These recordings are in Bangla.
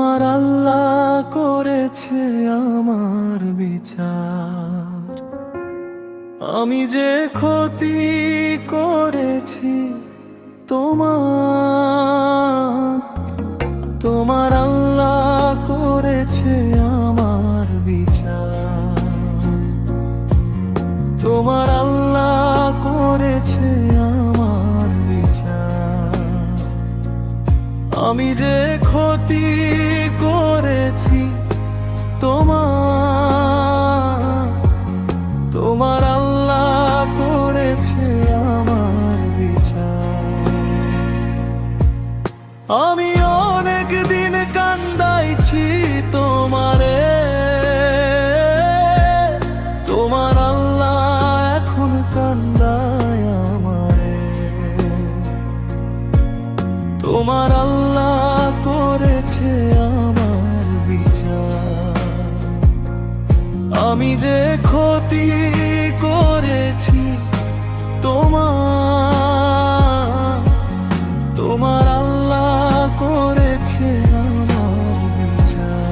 তোমার আল্লাহ করেছে আমার বিচার। আমি যে ক্ষতি করেছি তোমার আল্লাহ করেছে আমার বিচার। তোমার আল্লাহ করেছে আমার বিচার। আমি যে ক্ষতি করেছি তোমার আল্লাহ করেছে আমার বিচার। আমি অনেক দিন কান্দাইছি তোমারে, তোমার আল্লাহ এখন কান্দায় আমারে। তোমার আল্লাহ করেছে আমার বিচার। আমি যে ক্ষতি করেছি তোমার আল্লাহ করেছে আমার বিচার।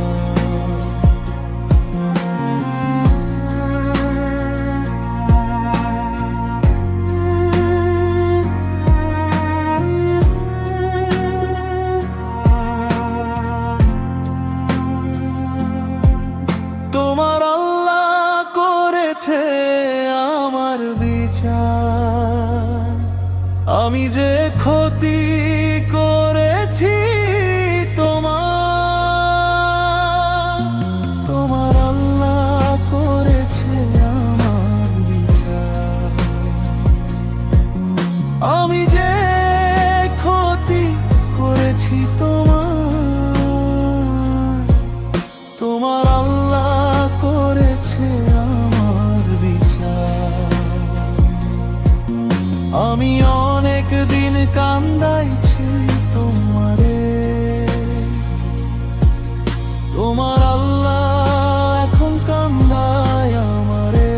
তোমার আল্লাহ করেছে আমার বিচার। আমি যে ক্ষতি করেছি তোমার আল্লাহ করেছে আমার বিচার। আমি যে ক্ষতি করেছি তোমার আল্লাহ করেছে আমার বিচার। আমি অনেক দিন কান্দাইছি তোমারে, তোমার আল্লাহ এখন কান্দায় আমারে।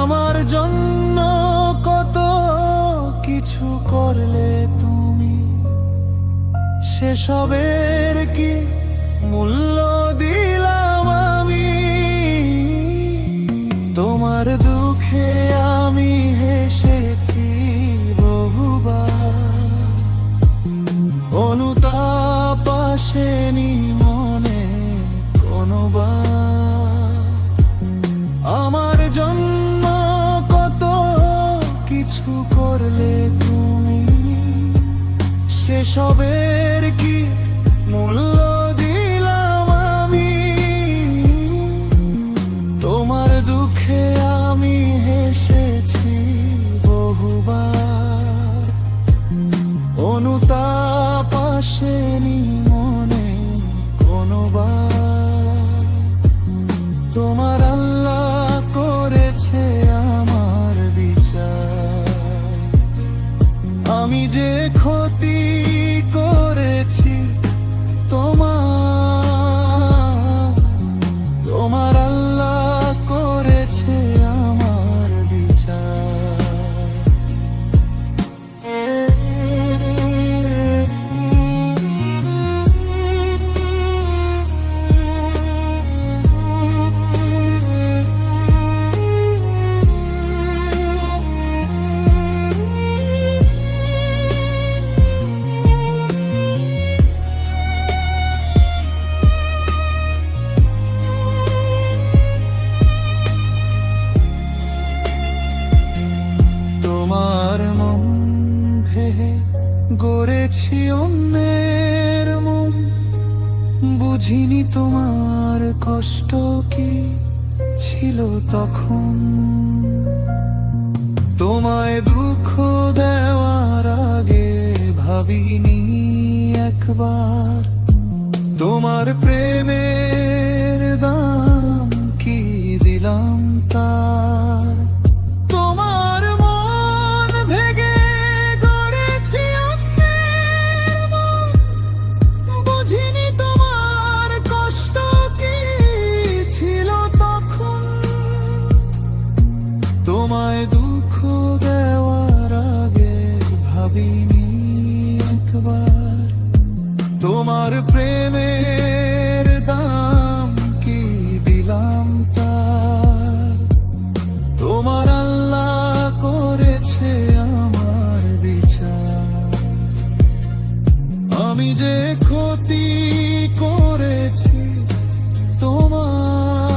আমার জন্য কত কিছু করলে তুমি, সেসবের কি মূল্য দিলাম আমি? তোমার দুঃখে আমি হেসেছি বহুবার, অনুতাপ আসেনি মনে কোনোবার। আমার জন্য কত কিছু করলে তুমি, সেসবের কি মূল্য দিলাম আমি? তোমার দুঃখে আমি হেসেছি বহুবার, অনুতাপ আসেনি মনে কোনোবার। তোমার আল্লাহ করেছে আমার বিচার। আমি যে ক্ষতি করেছি তোমার আল্লাহ করেছে আমার বিচার। তোমার মন ভেঙে গড়েছি অন্যের মন, বুঝিনি তোমার কষ্ট কি ছিল তখন। তোমায় দুঃখ দেওয়ার আগে ভাবিনি একবার তোমার প্রেমের দাম কি দিলাম তার, তোমার মন ভেঙে গড়েছি অন্যের মন, বুঝিনি তোমার কষ্ট কি ছিল তখন, তোমায় দুঃখ দেওয়ার আগে ভাবিনি একবার, তোমার প্রেমের দাম কি দিলাম তার, তোমার আল্লাহ করেছে আমার বিচার, আমি যে ক্ষতি করেছি তোমার,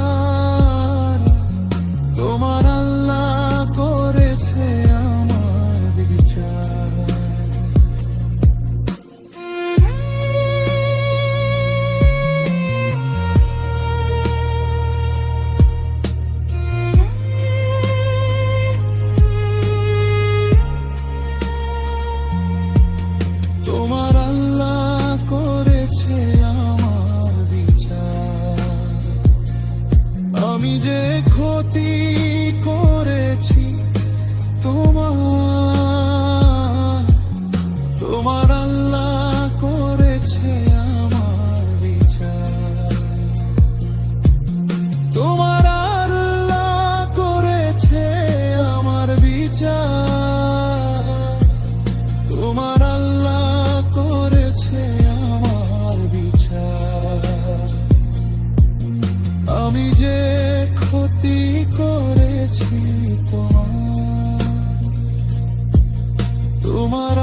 তোমার আল্লাহ করেছে আমার বিচার। তোমার আল্লাহ করেছে আমার বিচার, আমি যে ক্ষতি করেছি তোমার, তোমার আল্লাহ করেছে আমার বিচার, তোমার আল্লাহ করেছে আমার বিচার, তোমার আল্লাহ করেছে আমার বিচার, আমি যে ক্ষতি করেছি তোমার, তোমার